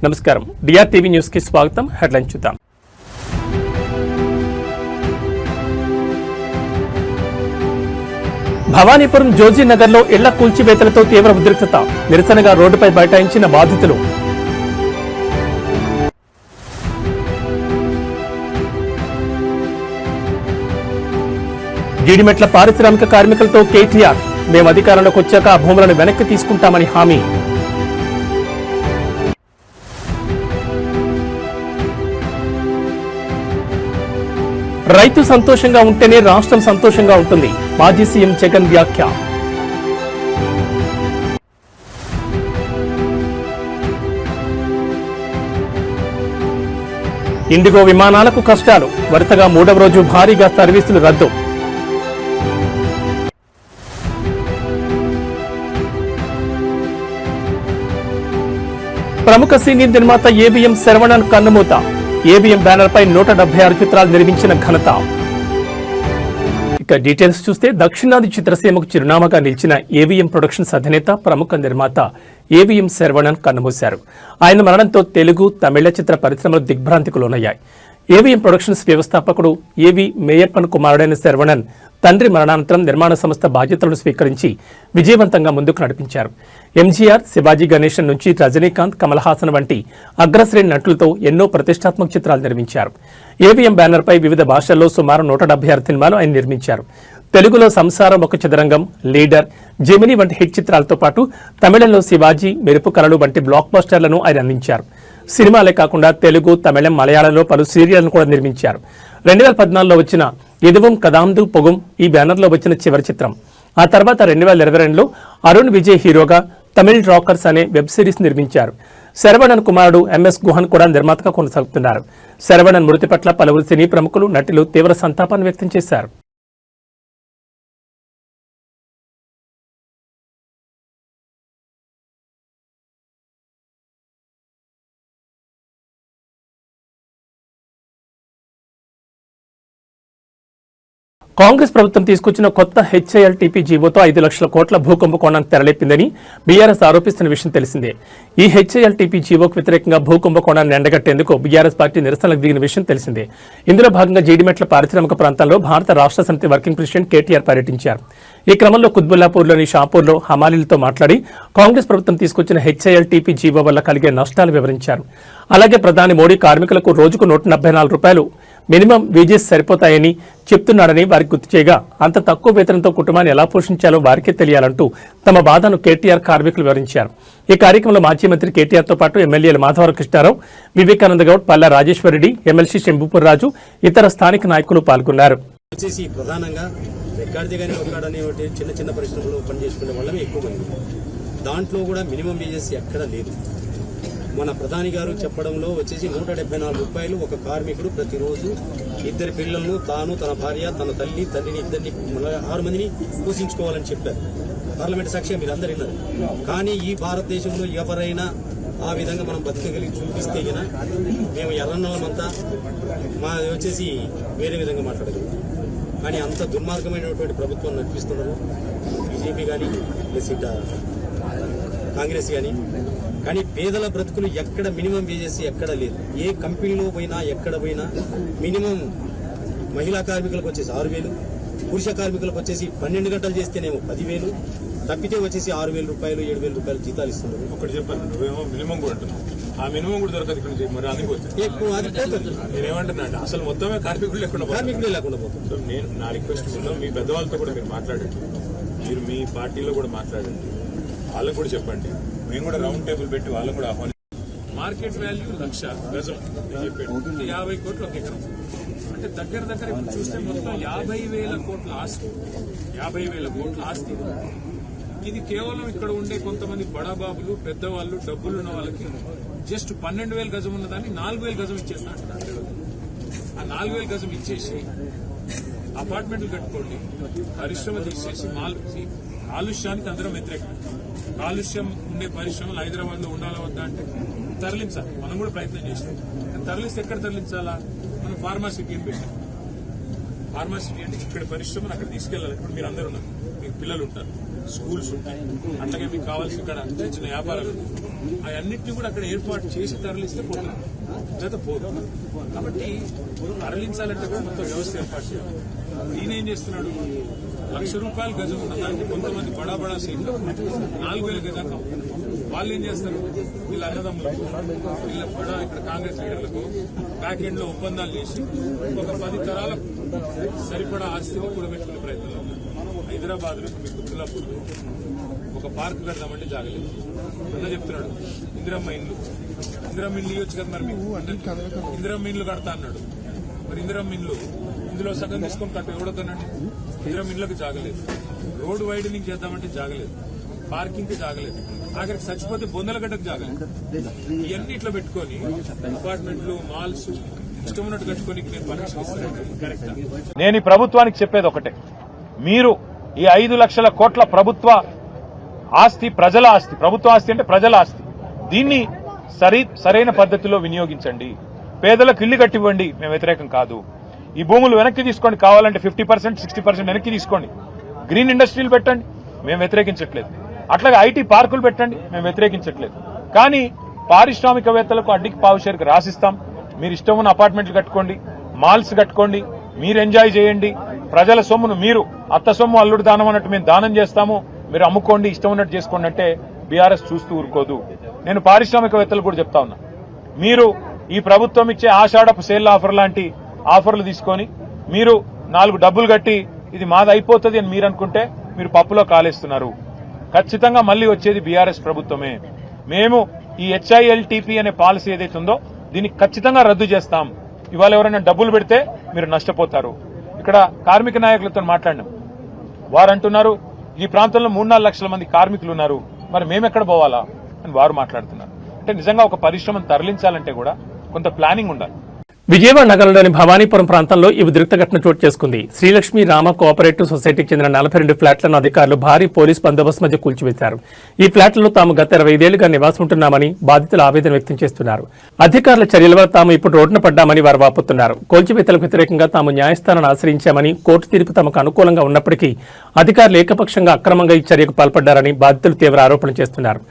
నమస్కారం. డిఆర్టీవీ న్యూస్ కి స్వాగతం. హెడ్లైన్ చూద్దాం. భవానీపురం జోజీనగర్ లో ఇళ్ల కూల్చివేతలతో తీవ్ర ఉద్రిక్తత. నిరసనగా రోడ్డుపై బైఠాయించిన బాధితులు. జీడిమెట్ల పారిశ్రామిక కార్మికులతో కేటీఆర్, మేము అధికారంలోకి వచ్చాక ఆ భూములను వెనక్కి తీసుకుంటామని హామీ. రైతు సంతోషంగా ఉంటేనే రాష్ట్రం సంతోషంగా ఉంటుంది. మాజీ సీఎం జగన్ వ్యాఖ్య. ఇండిగో విమానాలకు కష్టాలు. వరుసగా 3వ రోజు భారీగా సర్వీసులు రద్దు. ప్రముఖ సీనియర్ నిర్మాత ఏబిఎం శరవణన్ కన్నుమూత. ఏబిఎం బ్యానర్ పై 176 చిత్రాలు నిర్మించిన ఘనత. ఇక డీటెయిల్స్ చూస్తే దక్షిణాది చిత్రసీమకు చిరునామాగా నిలిచిన ఏవిఎం ప్రొడక్షన్స్ అధినేత ప్రముఖ నిర్మాత ఏవిఎం శరవణన్ కన్నుమూశారు. ఆయన మరణంతో తెలుగు, తమిళ చిత్ర పరిశ్రమలు దిగ్భ్రాంతికి లోనయ్యాయి. ఏవిఎం ప్రొడక్షన్స్ వ్యవస్థాపకుడు ఏవి మేయప్పన్ కుమారుడైన శరవణన్ తండ్రి మరణానంతరం నిర్మాణ సంస్థ బాధ్యతలను స్వీకరించి విజయవంతంగా ముందుకు నడిపించారు. ఎంజీఆర్, శివాజీ గణేశన్ నుంచి రజనీకాంత్, కమల్ హాసన్ వంటి అగ్రశ్రేణి నటులతో ఎన్నో ప్రతిష్టాత్మక చిత్రాలు నిర్మించారు. ఏవిఎం బ్యానర్పై వివిధ భాషల్లో సుమారు 176 సినిమాలు ఆయన నిర్మించారు. తెలుగులో సంసారం ఒక చదరంగం, లీడర్, జెమిని వంటి హిట్ చిత్రాలతో పాటు తమిళంలో శివాజీ, మెరుపు కళలు వంటి బ్లాక్ బస్టర్లను ఆయన అందించారు. సినిమాలే కాకుండా తెలుగు, తమిళం, మలయాళంలో పలు సీరియళ్లను కూడా నిర్మించారు. 2014లో వచ్చిన ఎదువం కదాందు పొగుం ఈ బ్యానర్లో వచ్చిన చివరి చిత్రం. ఆ తర్వాత 2022లో అరుణ్ విజయ్ హీరోగా తమిళ్ రాకర్స్ అనే వెబ్ సిరీస్ నిర్మించారు. శరవణన్ కుమారుడు ఎంఎస్ గుహన్ కూడా నిర్మాతగా కొనసాగుతున్నారు. శరవణన్ మృతి పట్ల పలువురు సినీ ప్రముఖులు, నటులు తీవ్ర సంతాపాన్ని వ్యక్తం చేశారు. కాంగ్రెస్ ప్రభుత్వం తీసుకొచ్చిన కొత్త హెచ్ఐఎల్టీపీ జీవోతో 5 లక్షల కోట్ల భూ కుంభకోణానికి తెరలేపిందని బీఆర్ఎస్ ఆరోపిస్తున్న విషయం తెలిసిందే. ఈ హెచ్ఐఎల్టీపీ జీవోకు వ్యతిరేకంగా భూ కుంభకోణాన్ని ఎండగట్టేందుకు బీఆర్ఎస్ పార్టీ నిరసనలకు దిగిన విషయం తెలిసిందే. ఇందులో భాగంగా జీడిమెట్ల పారిశ్రామిక ప్రాంతంలో భారత రాష్ట్ర సమితి వర్కింగ్ ప్రెసిడెంట్ కేటీఆర్ పర్యటించారు. ఈ క్రమంలో కుత్బుల్లాపూర్లోని షాపూర్లో హమాలీలతో మాట్లాడి కాంగ్రెస్ ప్రభుత్వం తీసుకొచ్చిన హెచ్ఐఎల్టీపీ జీవో వల్ల కలిగే నష్టాలు వివరించారు. అలాగే ప్రధాని మోడీ కార్మికులకు రోజుకు 144 రూపాయలు మినిమం వేజెస్ సరిపోతాయని చెప్తున్నాడని వారికి గుర్తు చేయగా, అంత తక్కువ వేతనంతో కుటుంబాన్ని ఎలా పోషించాలో వారికే తెలియాలంటూ తమ బాధను కేటీఆర్ కార్మికులు వివరించారు. ఈ కార్యక్రమంలో మాజీ మంత్రి కేటీఆర్తో పాటు ఎమ్మెల్యేలు మాధవరావు కృష్ణారావు, వివేకానంద గౌడ్, పల్లా రాజేశ్వరరెడ్డి, ఎమ్మెల్సీ శంభూపూర్ రాజు, ఇతర స్థానిక నాయకులు పాల్గొన్నారు. చిన్న చిన్న పరిశ్రమలు పనిచేసుకునే వాళ్ళమే ఎక్కువ మంది. దాంట్లో కూడా మినిమం వేజెస్ ఎక్కడ లేదు. మన ప్రధాని గారు చెప్పడంలో 174 రూపాయలు ఒక కార్మికుడు ప్రతిరోజు 2 పిల్లలను, తాను, తన భార్య, తన తల్లి, తండ్రిని, ఇద్దరిని 6 మందిని పోషించుకోవాలని చెప్పారు. పార్లమెంట్ సాక్షిగా మీరు అందరు విన్నారు. కానీ ఈ భారతదేశంలో ఎవరైనా ఆ విధంగా మనం బతకగలిగి చూపిస్తే గిన మేము ఎర్రన్నలమంతా మా వేరే విధంగా మాట్లాడగలం. కానీ అంత దుర్మార్గమైనటువంటి ప్రభుత్వం నడిపిస్తున్నారు బీజేపీ కానీ కాంగ్రెస్ కానీ. కానీ పేదల బ్రతుకులు ఎక్కడ మినిమం వేజెస్ ఎక్కడ లేదు. ఏ కంపెనీలో పోయినా ఎక్కడ పోయినా మినిమం మహిళా కార్మికులకు 6,000, పురుష కార్మికులకు 12 గంటలు చేస్తేనేమో 10,000, తప్పితే 6,000 రూపాయలు 7,000 రూపాయలు జీతాలు ఇస్తున్నారు. ఒకటి చెప్పాను, నువ్వేమో మినిమం కూడా అంటున్నావు. ఆ మినిమం కూడా దొరకదు ఇక్కడ. మరి అందుకోవచ్చు నేనేమంటున్నా అంటే అసలు మొత్తమే కార్మికులు లేకుండా పోతుంది. సో నేను నా రిక్వెస్ట్ మీ పెద్దవాళ్ళతో కూడా మీరు మాట్లాడండి. మీరు మీ పార్టీలో కూడా మాట్లాడండి. వాళ్ళకు కూడా చెప్పండి. మేము కూడా రౌండ్ టేబుల్ పెట్టి వాళ్ళకు కూడా ఆహ్వానిస్తాం. మార్కెట్ వాల్యూ 1,00,000 గజం చెప్పాడు. 50 కోట్లు ఒక ఎకరం అంటే దగ్గర ఇప్పుడు చూస్తే మొత్తం 50,000 కోట్ల ఆస్తి. 50,000 కోట్ల ఆస్తి. ఇది కేవలం ఇక్కడ ఉండే కొంతమంది బడాబాబులు, పెద్దవాళ్ళు, డబ్బులున్న వాళ్ళకి జస్ట్ 12,000 గజం ఉన్నదాన్ని 4,000 గజం ఇచ్చేస్తా అంటున్నారు. ఆ 4,000 గజం ఇచ్చేసి అపార్ట్మెంట్లు కట్టుకోండి, పరిశ్రమ తీసేసి కాలుష్యానికి అందరం వ్యతిరేకం. కాలుష్యం ఉండే పరిశ్రమలు హైదరాబాద్ లో ఉండాలా వద్దా అంటే తరలించాలి. మనం కూడా ప్రయత్నం చేస్తాం. తరలిస్తే ఎక్కడ తరలించాలా? మనం ఫార్మాసిటీ అని పెట్టాం. ఫార్మాసిటీ అంటే ఇక్కడ పరిశ్రమను అక్కడ తీసుకెళ్లాలి. ఇప్పుడు మీరు అందరూ ఉన్నారు, మీకు పిల్లలు ఉంటారు. స్కూల్స్ ఉంటాయి, అట్లాగే మీకు కావాల్సిన ఇక్కడ చిన్న చిన్న వ్యాపారాలు అవన్నింటినీ కూడా అక్కడ ఏర్పాటు చేసి తరలిస్తే పోతుంది, లేదా పోదు. కాబట్టి తరలించాలంటే కూడా మొత్తం వ్యవస్థ ఏర్పాటు చేయాలి. ఈయన ఏం చేస్తున్నాడు, ₹1,00,000 గజం ఉన్న దానికి కొంతమంది బడా సీట్లు 4,000 గజాలు. వాళ్ళు ఏం చేస్తారు, వీళ్ళ అన్నదమ్ములు వీళ్ళ ఇక్కడ కాంగ్రెస్ లీడర్లకు బ్యాక్ ఎండ్ లో ఒప్పందాలు చేసి ఒక 10 తరాలకు సరిపడా ఆస్తిని కూడబెట్టుకునే ప్రయత్నంలో ఉన్నారు. హైదరాబాద్ లో మీకు గుర్తులప్పుడు ఒక పార్క్ కడదామంటే జాగలేదు. అలా చెప్తున్నాడు ఇందిరమ్మ ఇల్లు ఇవ్వచ్చు కదా, మరి మీకు ఇందిరమ్మ ఇల్లు కడతా అన్నాడు. మరి ఇందిరమ్మ ఇల్లు ఇందులో సగం తీసుకొని కట్ట ఎవడతానండి. ఇందిరమ్మ ఇళ్ళకి జాగలేదు, రోడ్ వైడనింగ్ చేద్దామంటే జాగలేదు, పార్కింగ్ కి జాగలేదు, ఆఖరికి చచ్చిపోతే బొందలగడ్డకు జాగలేదు. ఇవన్నీ ఇట్లా పెట్టుకొని అపార్ట్మెంట్లు మాల్స్ ఇష్టం ఉన్నట్టు కట్టుకొని నేను పర్మిషన్ ఇస్తాను. కరెక్టా? నేను ఈ ప్రభుత్వానికి చెప్పేది ఒకటే, మీరు ఈ 5 లక్షల కోట్ల ప్రభుత్వ ఆస్తి ప్రజల ఆస్తి, ప్రభుత్వ ఆస్తి అంటే ప్రజల ఆస్తి, దీన్ని సరైన పద్ధతిలో వినియోగించండి. పేదలకు ఇల్లు కట్టివ్వండి, మేము వ్యతిరేకం కాదు. ఈ భూములు వెనక్కి తీసుకోండి, కావాలంటే 50%, 60% వెనక్కి తీసుకోండి. గ్రీన్ ఇండస్ట్రీలు పెట్టండి, మేము వ్యతిరేకించట్లేదు. అట్లాగే ఐటీ పార్కులు పెట్టండి, మేము వ్యతిరేకించట్లేదు. కానీ పారిశ్రామికవేత్తలకు అడ్డికి పావుషేరుకు రాసిస్తాం. మీరు ఇష్టం ఉన్న అపార్ట్మెంట్లు కట్టుకోండి, మాల్స్ కట్టుకోండి, మీరు ఎంజాయ్ చేయండి. ప్రజల సొమ్మును మీరు అత్త సొమ్ము అల్లుడు దానం అన్నట్టు మేము దానం చేస్తాము, మీరు అమ్ముకోండి, ఇష్టం ఉన్నట్టు చేసుకోండి అంటే బీఆర్ఎస్ చూస్తూ ఊరుకోదు. నేను పారిశ్రామికవేత్తలు కూడా చెప్తా ఉన్నా, మీరు ఈ ప్రభుత్వం ఇచ్చే ఆషాఢపు సేల్ ఆఫర్ లాంటి ఆఫర్లు తీసుకొని మీరు 4 డబ్బులు కట్టి ఇది మాది అయిపోతుంది అని మీరు అనుకుంటే మీరు పప్పులో కాలేస్తున్నారు. ఖచ్చితంగా మళ్లీ వచ్చేది బీఆర్ఎస్ ప్రభుత్వమే. మేము ఈ HILTP అనే పాలసీ ఏదైతే ఉందో దీన్ని ఖచ్చితంగా రద్దు చేస్తాం. ఇవాళ ఎవరైనా డబ్బులు పెడితే మీరు నష్టపోతారు. ఇక్కడ కార్మిక నాయకులతో మాట్లాడినాం, వారు అంటున్నారు ఈ ప్రాంతంలో 3-4 లక్షల మంది కార్మికులు ఉన్నారు, మరి మేమెక్కడ పోవాలా అని వారు మాట్లాడుతున్నారు. అంటే నిజంగా ఒక పరిశ్రమను తరలించాలంటే కూడా కొంత ప్లానింగ్ ఉండాలి. విజయవాడ నగరంలోని భవానీపురం ప్రాంతంలో ఈ ఉద్రిక్త ఘటన చోటు చేసుకుంది. శ్రీలక్ష్మి రామ కోఆపరేటివ్ సొసైటీకి చెందిన 42 ఫ్లాట్లను అధికారులు భారీ పోలీస్ బందోబస్తు మధ్య కూల్చివేశారు. ఈ ఫ్లాట్లలో తాము గత 25 ఏళ్లుగా నివాసం ఉంటున్నామని బాధితులు ఆవేదన వ్యక్తం చేస్తున్నారు. అధికారుల చర్యల వల్ల తాము ఇప్పుడు రోడ్డున పడ్డామని వారు వాపోతున్నారు. కూల్చివేతలకు వ్యతిరేకంగా తాము న్యాయస్థానాన్ని ఆశ్రయించామని, కోర్టు తీర్పు తమకు అనుకూలంగా ఉన్నప్పటికీ అధికారులు ఏకపక్షంగా అక్రమంగా ఈ చర్యకు పాల్పడ్డారని బాధితులు తీవ్ర ఆరోపణలు చేస్తున్నారు.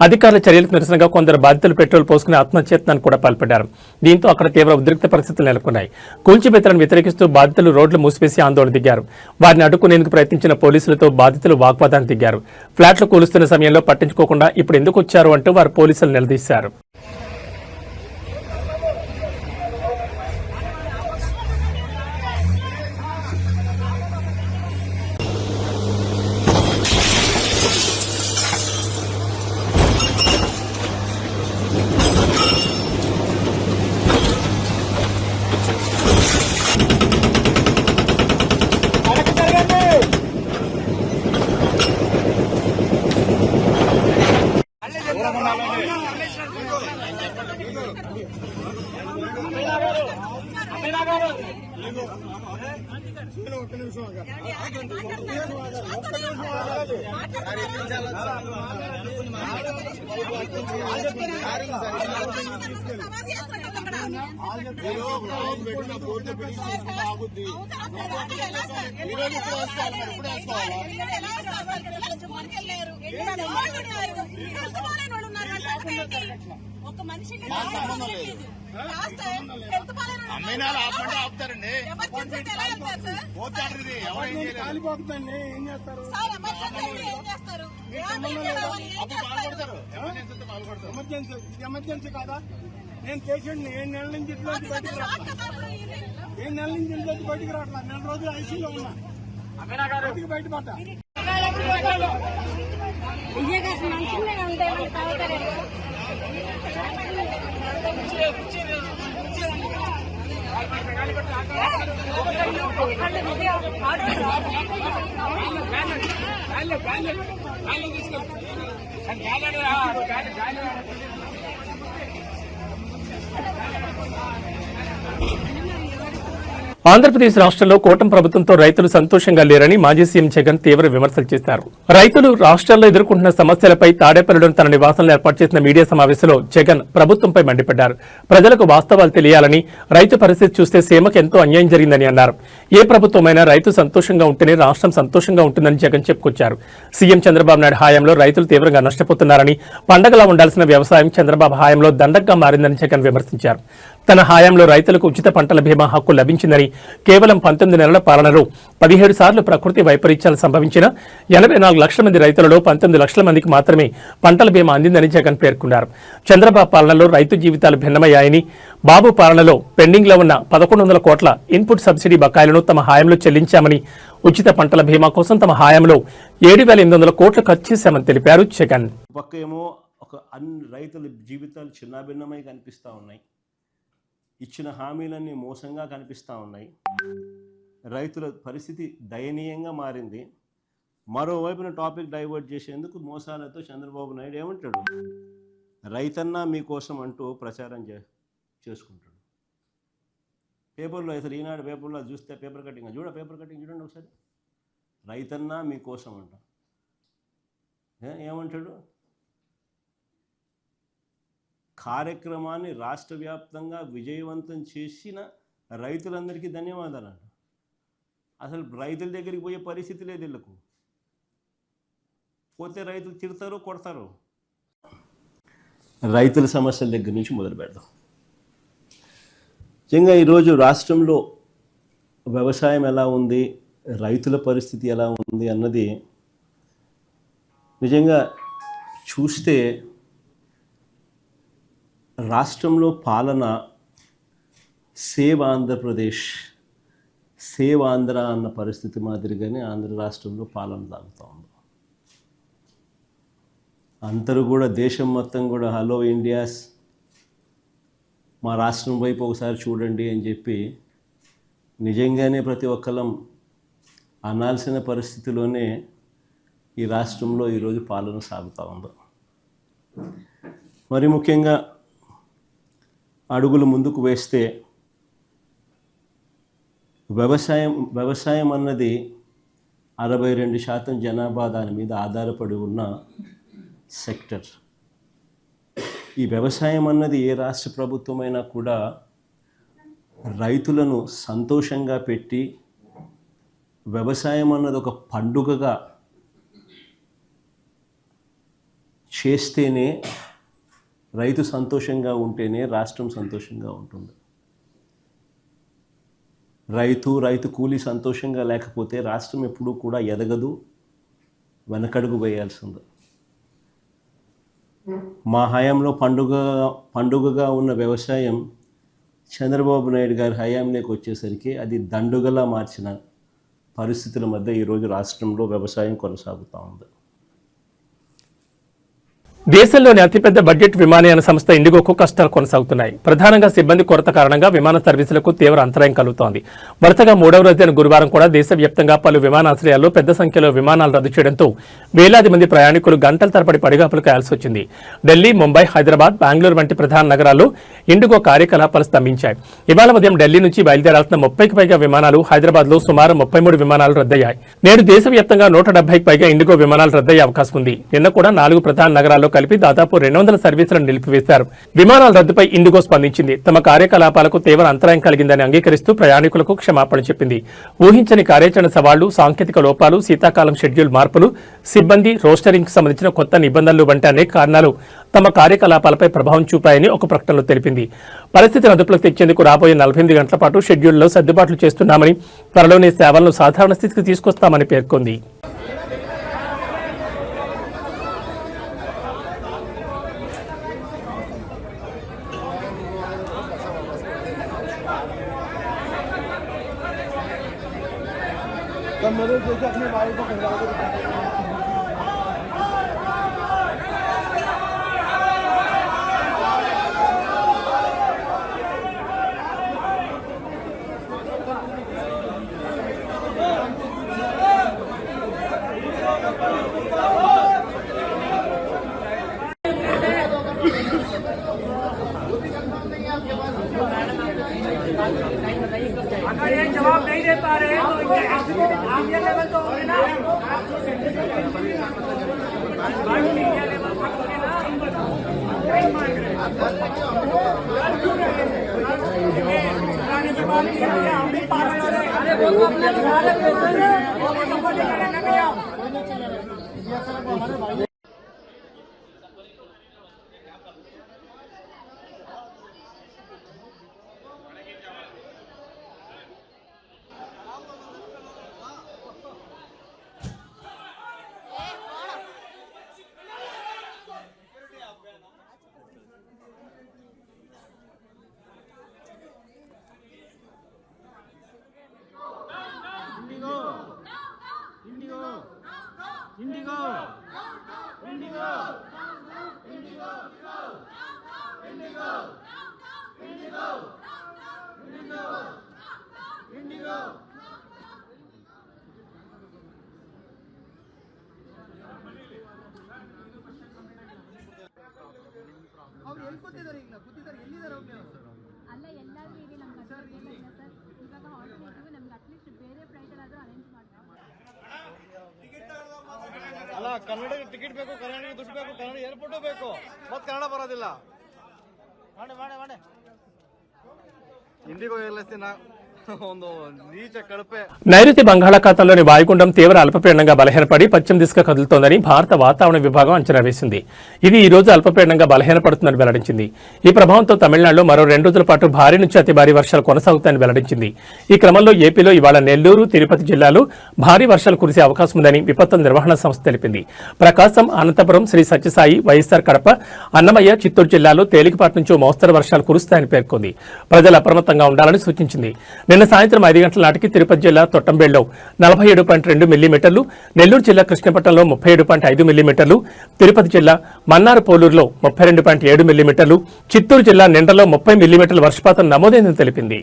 అధికారుల చర్యలకు నిరసనగా కొందరు బాధితులు పెట్రోల్ పోసుకుని ఆత్మహత్యత్నానికి కూడా పాల్పడ్డారు. దీంతో అక్కడ తీవ్ర ఉద్రిక్త పరిస్థితులు నెలకొన్నాయి. కూల్చివేతలను వ్యతిరేకిస్తూ బాధితులు రోడ్లు మూసివేసి ఆందోళన దిగారు. వారిని అడ్డుకునేందుకు ప్రయత్నించిన పోలీసులతో బాధితులు వాగ్వాదానికి దిగారు. ఫ్లాట్లు కూలుస్తున్న సమయంలో పట్టించుకోకుండా ఇప్పుడు ఎందుకు వచ్చారు అంటూ వారు పోలీసులు నిలదీశారు. ఒక మనిషికి ఆపుతారండి. కాలిపోతుందండి, ఏం చేస్తారు? ఎమర్జెన్సీ కాదా? నేను పేషెంట్ని 7 నెలల నుంచి ఇంట్లోంచి బయటకు రావట్లా. 7 నెలల నుంచి ఇంట్లోంచి బయటకు రావట్లా. 4 రోజులు ఐసీలో ఉన్నా, బయటకు బయటపడ్డా. ఆంధ్రప్రదేశ్ రాష్ట్రంలో కూటమి ప్రభుత్వంతో రైతులు సంతోషంగా లేరని మాజీ సీఎం జగన్ తీవ్ర విమర్శలు చేశారు. రైతులు రాష్ట్రాల్లో ఎదుర్కొంటున్న సమస్యలపై తాడేపల్లిలోని తన నివాసంలో ఏర్పాటు చేసిన మీడియా సమావేశంలో జగన్ ప్రభుత్వంపై మండిపడ్డారు. ప్రజలకు వాస్తవాలు తెలియాలని, రైతు పరిస్థితి చూస్తే సీమకు ఎంతో అన్యాయం జరిగిందని అన్నారు. ఏ ప్రభుత్వమైనా రైతు సంతోషంగా ఉంటేనే రాష్ట్రం సంతోషంగా ఉంటుందని జగన్ చెప్పుకొచ్చారు. సీఎం చంద్రబాబు నాయుడు హయాంలో రైతులు తీవ్రంగా నష్టపోతున్నారని, పండగలా ఉండాల్సిన వ్యవసాయం చంద్రబాబు హయాంలో దండగ్గా మారిందని జగన్ విమర్శించారు. తన హయాంలో రైతులకు ఉచిత పంటల బీమా హక్కు లభించిందని, కేవలం 19 నెలల పాలనలో 17 సార్లు ప్రకృతి వైపరీత్యాలు సంభవించిన 84 లక్షల మంది రైతులలో 19 లక్షల మందికి మాత్రమే పంటల బీమా అందిందని జగన్ పేర్కొన్నారు. చంద్రబాబు పాలనలో రైతు జీవితాలు భిన్నమయ్యాయని, బాబు పాలనలో పెండింగ్లో ఉన్న 1100 కోట్ల ఇన్పుట్ సబ్సిడీ బకాయిలను తమ హయాంలో చెల్లించామని, ఉచిత పంటల బీమా కోసం తమ హయాంలో 7,800 కోట్లు ఖర్చు చేశామని తెలిపారు జగన్. పక్క ఏమో అన్ని రైతుల జీవితాలు చిన్నాభిన్నమై కనిపిస్తూ ఉన్నాయి, ఇచ్చిన హామీలన్నీ మోసంగా కనిపిస్తూ ఉన్నాయి, రైతుల పరిస్థితి దయనీయంగా మారింది. మరోవైపున టాపిక్ డైవర్ట్ చేసేందుకు మోసాలతో చంద్రబాబు నాయుడు ఏమంటాడు, రైతన్నా మీకోసం అంటూ ప్రచారం చేసుకుంటాడు. పేపర్లో అసలు ఈనాడు పేపర్లో చూస్తే పేపర్ కటింగ్ చూడండి ఒకసారి, రైతన్నా మీకోసం అంట. ఏమంటాడు, కార్యక్రమాన్ని రాష్ట్ర వ్యాప్తంగా విజయవంతం చేసిన రైతులందరికీ ధన్యవాదాలు అంట. అసలు రైతుల దగ్గరికి పోయే పరిస్థితి లేదు వీళ్ళకు, పోతే రైతులు తిడతారు, కొడతారు. రైతుల సమస్యల దగ్గర నుంచి మొదలు పెడదాం. నిజంగా ఈరోజు రాష్ట్రంలో వ్యవసాయం ఎలా ఉంది, రైతుల పరిస్థితి ఎలా ఉంది అన్నది నిజంగా చూస్తే రాష్ట్రంలో పాలన సేవ్ ఆంధ్రప్రదేశ్, సేవ్ ఆంధ్ర అన్న పరిస్థితి మాదిరిగానే ఆంధ్ర రాష్ట్రంలో పాలన సాగుతూ ఉంది. అందరూ కూడా దేశం మొత్తం కూడా హలో ఇండియాస్, మా రాష్ట్రం వైపు ఒకసారి చూడండి అని చెప్పి నిజంగానే ప్రతి ఒక్కరం అనాల్సిన పరిస్థితిలోనే ఈ రాష్ట్రంలో ఈరోజు పాలన సాగుతూ ఉంది. మరి ముఖ్యంగా అడుగులు ముందుకు వేస్తే వ్యవసాయం అన్నది 62% జనాభా దాని మీద ఆధారపడి ఉన్న సెక్టర్. ఈ వ్యవసాయం అన్నది ఏ రాష్ట్ర ప్రభుత్వమైనా కూడా రైతులను సంతోషంగా పెట్టి, వ్యవసాయం అన్నది ఒక పండుగగా చేస్తేనే, రైతు సంతోషంగా ఉంటేనే రాష్ట్రం సంతోషంగా ఉంటుంది. రైతు కూలీ సంతోషంగా లేకపోతే రాష్ట్రం ఎప్పుడూ కూడా ఎదగదు, వెనకడుగు వేయాల్సింది. మా హయాంలో పండుగగా ఉన్న వ్యవసాయం చంద్రబాబు నాయుడు గారి హయాంలోకి వచ్చేసరికి అది దండుగలా మార్చిన పరిస్థితుల మధ్య ఈరోజు రాష్ట్రంలో వ్యవసాయం కొనసాగుతూ ఉంది. దేశంలోని అతిపెద్ద బడ్జెట్ విమానయాన సంస్థ ఇండిగోకు కష్టాలు కొనసాగుతున్నాయి. ప్రధానంగా సిబ్బంది కొరత కారణంగా విమాన సర్వీసులకు తీవ్ర అంతరాయం కలుగుతోంది. వరుసగా 3వ రోజైన గురువారం కూడా దేశవ్యాప్తంగా పలు విమానాశ్రయాల్లో పెద్ద సంఖ్యలో విమానాలు రద్దు చేయడంతో వేలాది మంది ప్రయాణికులు గంటల తరబడి పడిగాపులు కాయాల్సి వచ్చింది. ఢిల్లీ, ముంబై, హైదరాబాద్, బెంగళూరు వంటి ప్రధాన నగరాల్లో ఇండిగో కార్యకలాపాలు స్తంభించాయి. ఇవాళ ఉదయం ఢిల్లీ నుంచి బయలుదేరాల్సిన 30కి పైగా విమానాలు, హైదరాబాద్లో సుమారు 33 విమానాలు రద్దయ్యాయి. నేడు దేశవ్యాప్తంగా 170కి పైగా ఇండిగో విమానాలు రద్దయ్యే అవకాశం ఉంది. నిన్న కూడా 4 ప్రధాన నగరాల్లో కలిపి దాదాపు 200 సర్వీసులను నిలిపివేశారు. విమానాల రద్దుపై ఇండిగో స్పందించింది. తమ కార్యకలాపాలకు తీవ్ర అంతరాయం కలిగిందని అంగీకరిస్తూ ప్రయాణికులకు క్షమాపణ చెప్పింది. ఊహించని కార్యాచరణ సవాళ్లు, సాంకేతిక లోపాలు, శీతాకాలం షెడ్యూల్ మార్పులు, సిబ్బంది రోస్టరింగ్ సంబంధించిన కొత్త నిబంధనలు వంటి అనేక కారణాలు తమ కార్యకలాపాలపై ప్రభావం చూపాయని ఒక ప్రకటనలో తెలిపింది. పరిస్థితిని అదుపులోకి తెచ్చేందుకు రాబోయే 48 గంటల పాటు షెడ్యూల్లో సర్దుబాట్లు చేస్తున్నామని, త్వరలోనే సేవలను సాధారణ స్థితికి తీసుకొస్తామని పేర్కొంది. मदद जैसे अपने भाई को अगर ये जवाब नहीं दे पा रहे तो आप ये लेवल तो होंगे ना, मीडिया लेवल तक होंगे ना। नहीं मान रहे के बाद हम भी पागल हो रहे हैं। अरे वो अपने सारे पैसे वो सपोर्ट करने लगे हम। ಅವ್ರು ಎಲ್ಲಿ ಕೂತಿದ್ದಾರೆ ಈಗ ಕೂತಿದ್ದಾರೆ ಎಲ್ಲಿದ್ದಾರೆ ಅವ್ರು ಅಲ್ಲ ಎಲ್ಲರೂ ಈಗ ನಮ್ಗೆ ಸರ್ ಇವಾಗ ಆಲ್ಟರ್ನೇಟಿವ್ ನಮ್ಗೆ ಅಟ್ಲೀಸ್ಟ್ ಬೇರೆ ಫ್ಲೈಟಲ್ಲಾದರೂ ಅರೇಂಜ್ ಮಾಡ್ತಾರೆ. ಅಲ್ಲ ಕನ್ನಡಿಗೆ ಟಿಕೆಟ್ ಬೇಕು, ಕನ್ನಡಿಗೆ ದುಡ್ಡು ಬೇಕು, ಕನ್ನಡ ಏರ್ಪೋರ್ಟು ಬೇಕು, ಮತ್ತೆ ಕನ್ನಡ ಬರೋದಿಲ್ಲ. ಮಾಡಿ ఇండిగో వెళ్ళేసిన నైరుతి బంగాళాఖాతంలోని వాయుగుండం తీవ్ర అల్పపీడనంగా బలహీనపడి పశ్చిమ దిశగా కదులుతోందని భారత వాతావరణ విభాగం అంచనా వేసింది. ఇది ఈ రోజు అల్పపీడనంగా బలహీనపడుతుందని వెల్లడించింది. ఈ ప్రభావంతో తమిళనాడులో మరో 2 రోజుల పాటు భారీ నుంచి అతి భారీ వర్షాలు కొనసాగుతాయని వెల్లడించింది. ఈ క్రమంలో ఏపీలో ఇవాళ నెల్లూరు, తిరుపతి జిల్లాలో భారీ వర్షాలు కురిసే అవకాశం ఉందని విపత్తుల నిర్వహణ సంస్థ తెలిపింది. ప్రకాశం, అనంతపురం, శ్రీ సత్యసాయి, వైఎస్ఆర్ కడప, అన్నమయ్య, చిత్తూరు జిల్లాలో తేలికపాటి నుంచి మోస్తరు వర్షాలు కురుస్తాయని పేర్కొంది. ప్రజలు అప్రమత్తంగా ఉండాలని సూచించింది. నిన్న సాయంత్రం 5 గంటల నాటికి తిరుపతి జిల్లా తొట్టంబేడులో 47.2 మిల్లీమీటర్లు, నెల్లూరు జిల్లా కృష్ణపట్నంలో 37.5 మిల్లీమీటర్లు, తిరుపతి జిల్లా మన్నార్ పోలూరులో 32.7 మిల్లీమీటర్లు, చిత్తూరు జిల్లా నిండలో 30 మిల్లీమీటర్ల వర్షపాతం నమోదైందని తెలిపింది.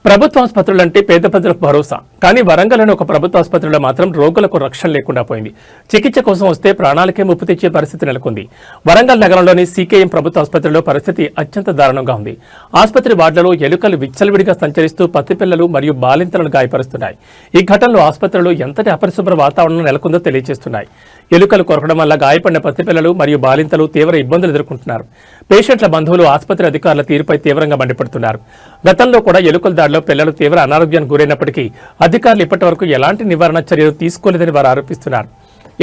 ప్రభుత్వ ఆసుపత్రులంటే పేద ప్రజలకు భరోసా. కానీ వరంగల్లోని ఒక ప్రభుత్వ ఆసుపత్రిలో మాత్రం రోగులకు రక్షణ లేకుండా పోయింది. చికిత్స కోసం వస్తే ప్రాణాలకే ముప్పు తెచ్చే పరిస్థితి నెలకొంది. వరంగల్ నగరంలోని సీకేఎం ప్రభుత్వ ఆసుపత్రిలో పరిస్థితి అత్యంత దారుణంగా ఉంది. ఆసుపత్రి వార్డులలో ఎలుకలు విచ్చలవిడిగా సంచరిస్తూ పసిపిల్లలు మరియు బాలింతలను గాయపరుస్తున్నాయి. ఈ ఘటనలో ఆసుపత్రిలో ఎంతటి అపరిశుభ్ర వాతావరణం నెలకొందో తెలియజేస్తున్నాయి. ఎలుకలు కొరకడం వల్ల గాయపడిన పసిపిల్లలు మరియు బాలింతలు తీవ్ర ఇబ్బందులు ఎదుర్కొంటున్నారు. పేషెంట్ల బంధువులు ఆసుపత్రి అధికారుల తీరుపై తీవ్రంగా మండిపడుతున్నారు. గతంలో కూడా ఎలుకల దాడిలో పిల్లలు తీవ్ర అనారోగ్యానికి గురైనప్పటికీ అధికారులు ఇప్పటివరకు ఎలాంటి నివారణ చర్యలు తీసుకోలేదని వారు ఆరోపిస్తున్నారు.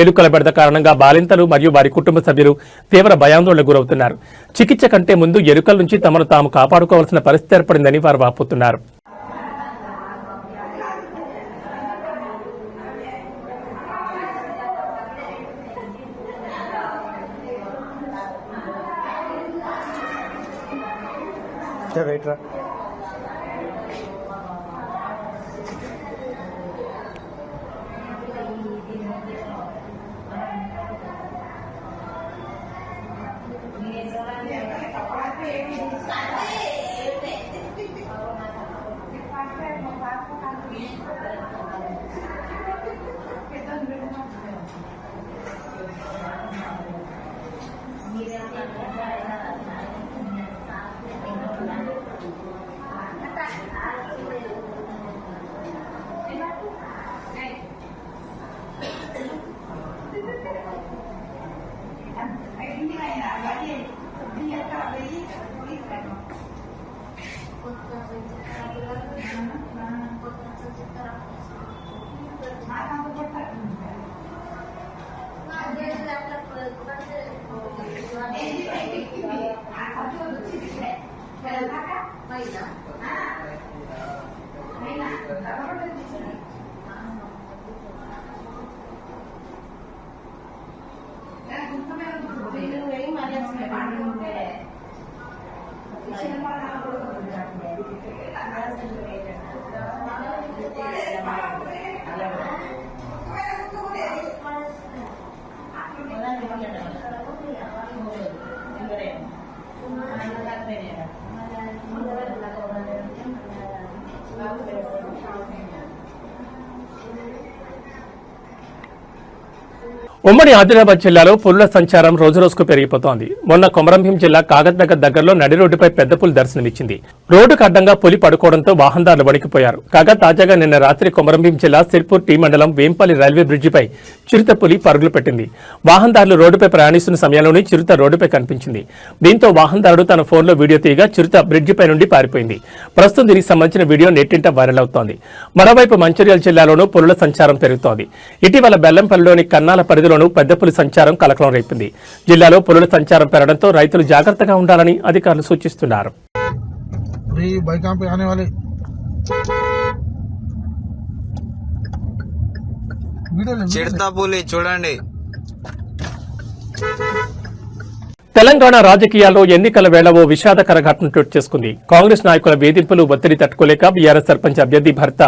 ఎలుకల బెడద కారణంగా బాలింతలు మరియు వారి కుటుంబ సభ్యులు తీవ్ర భయాందోళనకు గురవుతున్నారు. చికిత్స కంటే ముందు ఎలుకల నుంచి తమను తాము కాపాడుకోవాల్సిన పరిస్థితి ఏర్పడిందని వారు వాపోతున్నారు. ఉమ్మడి ఆదిలాబాద్ జిల్లాలో పులుల సంచారం రోజురోజుకు పెరిగిపోతోంది. మొన్న కొమరంభీం జిల్లా కాగజ్నగర్ దగ్గరలో నడి రోడ్డుపై పెద్ద పులి దర్శనమిచ్చింది. రోడ్డుకు అడ్డంగా పులి పడుకోవడంతో వాహనదారులు వణికిపోయారు. కాగా తాజాగా నిన్న రాత్రి కొమరంభీం జిల్లా సిర్పూర్ టీ మండలం వేంపల్లి రైల్వే బ్రిడ్జిపై చిరుత పులి పరుగులు పెట్టింది. వాహనదారులు రోడ్డుపై ప్రయాణిస్తున్న సమయంలోనే చిరుత రోడ్డుపై కనిపించింది. దీంతో వాహనదారుడు తన ఫోన్లో వీడియో తీయగా చిరుత బ్రిడ్జిపై నుండి పారిపోయింది. ప్రస్తుతం దీనికి సంబంధించిన వీడియో నెట్టింట వైరల్ అవుతోంది. మరోవైపు మంచిర్యాల జిల్లాలోనూ పులుల సంచారం పెరుగుతోంది. ఇటీవల బెల్లంపల్లిలోని కన్నాల పరిధిలో పెద్ద పులి సంచారం కలకలం రేపింది. జిల్లాలో పులుల సంచారం పెరగడంతో రైతులు జాగ్రత్తగా ఉండాలని అధికారులు సూచిస్తున్నారు. చిడతపులి చూడండి. తెలంగాణ రాజకీయాల్లో ఎన్నికల వేళ ఓ విషాదకర ఘటన చోటు చేసుకుంది. కాంగ్రెస్ నాయకుల వేధింపులు ఒత్తిడి తట్టుకోలేక బీఆర్ఎస్ సర్పంచ్ అభ్యర్థి భర్త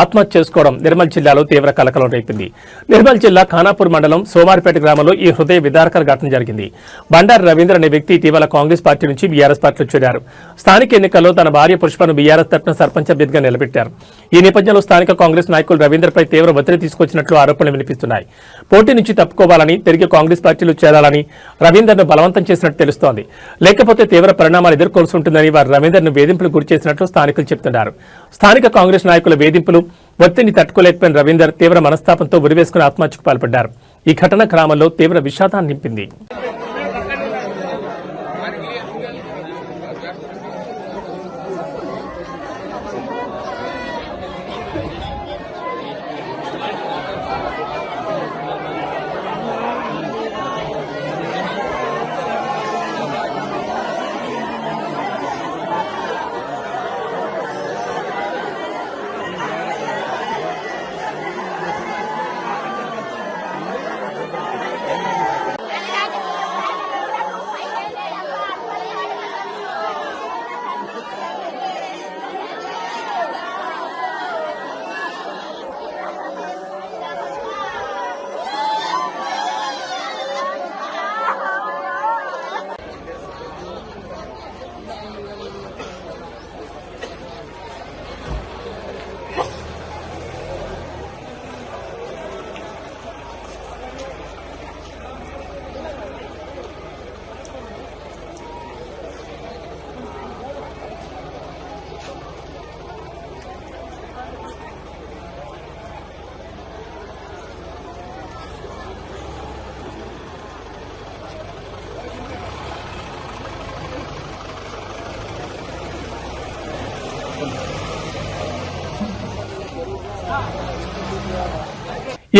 ఆత్మహత్య చేసుకోవడం నిర్మల్ జిల్లాలో తీవ్ర కలకలం రేపింది. నిర్మల్ జిల్లా ఖానాపూర్ మండలం సోమారిపేట గ్రామంలో ఈ హృదయ విదారకర ఘటన జరిగింది. బండారు రవీంద్ర అనే వ్యక్తి ఇటీవల కాంగ్రెస్ పార్టీ నుంచి బీఆర్ఎస్ పార్టీలో చేరారు. స్థానిక ఎన్నికల్లో తన భార్య పుష్పను బీఆర్ఎస్ తరఫున సర్పంచ్ అభ్యర్థిగా నిలబెట్టారు. ఈ నేపథ్యంలో స్థానిక కాంగ్రెస్ నాయకులు రవీంద్రపై తీవ్ర ఒత్తిడి తీసుకొచ్చినట్లు ఆరోపణలు వినిపిస్తున్నాయి. పోటీ నుంచి తప్పుకోవాలని, తిరిగి కాంగ్రెస్ పార్టీలో చేరాలని రవీందర్ను బలవంతం చేసినట్టు తెలుస్తోంది. లేకపోతే తీవ్ర పరిణామాలు ఎదుర్కోవాల్సి ఉంటుందని వారు రవీందర్ను వేధింపులు గురి చేసినట్లు స్థానికులు చెబుతున్నారు. స్థానిక కాంగ్రెస్ నాయకుల వేధింపులు ఒత్తిడిని తట్టుకోలేకపోయిన రవీందర్ తీవ్ర మనస్తాపంతో ఉరివేసుకుని ఆత్మహత్యకు పాల్పడ్డారు. ఈ ఘటన గ్రామంలో తీవ్ర విషాదాన్ని నింపింది.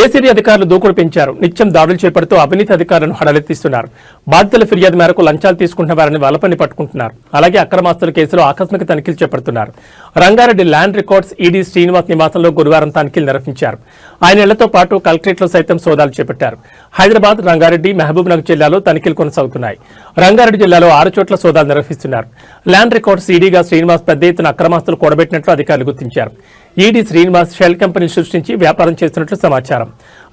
ఏసీడీ అధికారులు దూకుడు పెంచారు. నిత్యం దాడులు చేపడుతూ అవినీతి అధికారులను హడలెత్తిస్తున్నారు. బాధితుల ఫిర్యాదు మేరకు లంచాలు తీసుకుంటున్న వారిని వలపని పట్టుకుంటున్నారు. అలాగే అక్రమాస్తుల కేసులో ఆకస్మిక తనిఖీలు చేపడుతున్నారు. Rangareddy land records ED Srinivas నివాసంలో గురువారం తనిఖీలు నిర్వహించారు. ఆయన ఇళ్లతో పాటు కలెక్టరేట్లో సైతం సోదాలు చేపట్టారు. హైదరాబాద్, రంగారెడ్డి, మహబూబ్నగర్ జిల్లాలో తనిఖీలు కొనసాగుతున్నాయి. రంగారెడ్డి జిల్లాలో 6 చోట్ల సోదాలు నిర్వహిస్తున్నారు. ల్యాండ్ రికార్డ్స్ ఈడీగా శ్రీనివాస్ పెద్ద ఎత్తున అక్రమాస్తులు కూడబెట్టినట్లు అధికారులు గుర్తించారు. ఈడీ శ్రీనివాస్ షెల్ కంపెనీ సృష్టించి వ్యాపారం చేస్తున్నట్లు సమాచారం.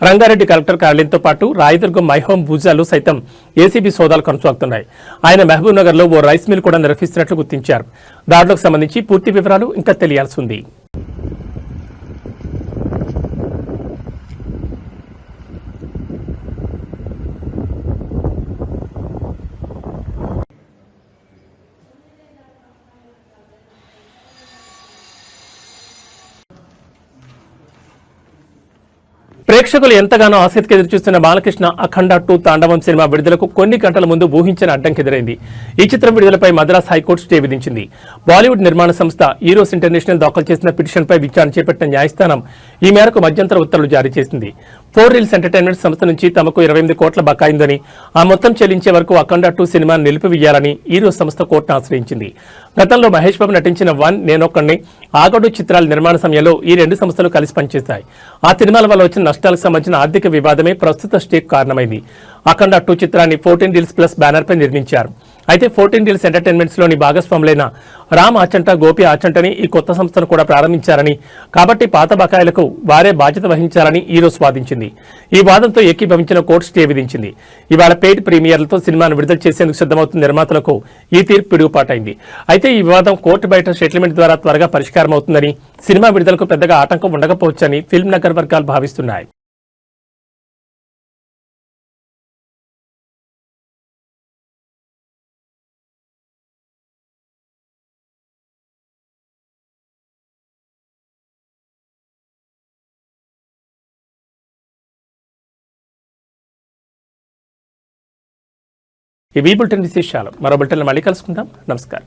రంగారెడ్డి కలెక్టర్ కార్యాలయంతో పాటు రాయదుర్గం మైహోం భూజాలు సైతం ఏసీబీ సోదాలు కొనసాగుతున్నాయి. ఆయన మహబూబ్ నగర్ లో ఓ రైస్ మిల్ కూడా నిర్వహిస్తున్నట్లు గుర్తించారు. దాడులకు సంబంధించి పూర్తి వివరాలు ఇంకా తెలియాల్సి ఉంది. ప్రేక్షకులు ఎంతగానో ఆసక్తికి ఎదురుచూస్తున్న బాలకృష్ణ అఖండ 2 తాండవం సినిమా విడుదలకు కొన్ని గంటల ముందు ఊహించిన అడ్డంకి ఎదురైంది. ఈ చిత్రం విడుదలపై మద్రాస్ హైకోర్టు స్టే విధించింది. బాలీవుడ్ నిర్మాణ సంస్థ ఈరోస్ ఇంటర్నేషనల్ దాఖలు చేసిన పిటిషన్పై విచారణ చేపట్టిన న్యాయస్థానం ఈ మేరకు మధ్యంతర ఉత్తర్వులు జారీ చేసింది. 4 రీల్స్ ఎంటర్టైన్మెంట్ సంస్థ నుంచి తమకు 28 కోట్ల బకాయిందని, ఆ మొత్తం చెల్లించే వరకు అఖండ 2 సినిమాను నిలిపివేయాలని ఈరోస్ సంస్థ కోర్టును ఆశ్రయించింది. గతంలో మహేష్ బాబు నటించిన 1 నేనొక్కడిని, ఆగడు చిత్రాల నిర్మాణ సమయంలో ఈ 2 సంస్థలు కలిసి పనిచేశాయి. ఆ సినిమాల వల్ల వచ్చిన నష్టాలకు సంబంధించిన ఆర్థిక వివాదమే ప్రస్తుత స్టేకు కారణమైంది. అఖండ 2 చిత్రాన్ని 14 రీల్స్ ప్లస్ బ్యానర్ పై నిర్మించారు. అయితే 14 డీల్స్ ఎంటర్టైన్మెంట్స్ లోని భాగస్వాములైన రామ్ ఆచంట, గోపి ఆచంటని ఈ కొత్త సంస్థను కూడా ప్రారంభించారని, కాబట్టి పాత బకాయిలకు వారే బాధ్యత వహించాలని ఈరోజు వాదించింది. ఈ వాదంతో ఏకీభవించిన కోర్టు స్టే విధించింది. ఇవాళ పెయిడ్ ప్రీమియర్లతో సినిమాను విడుదల చేసేందుకు సిద్ధమవుతున్న నిర్మాతలకు ఈ తీర్పు పిడుగుపాటైంది. అయితే ఈ వివాదం కోర్టు బయట సెటిల్మెంట్ ద్వారా త్వరగా పరిష్కారం అవుతుందని, సినిమా విడుదలకు పెద్దగా ఆటంకం ఉండకపోవచ్చని ఫిల్మ్ నగర్ వర్గాలు భావిస్తున్నాయి. ఈ బులెటిన్ విశేషాలు మరో బులెటిన్లో మళ్ళీ కలుసుకుందాం. నమస్కారం.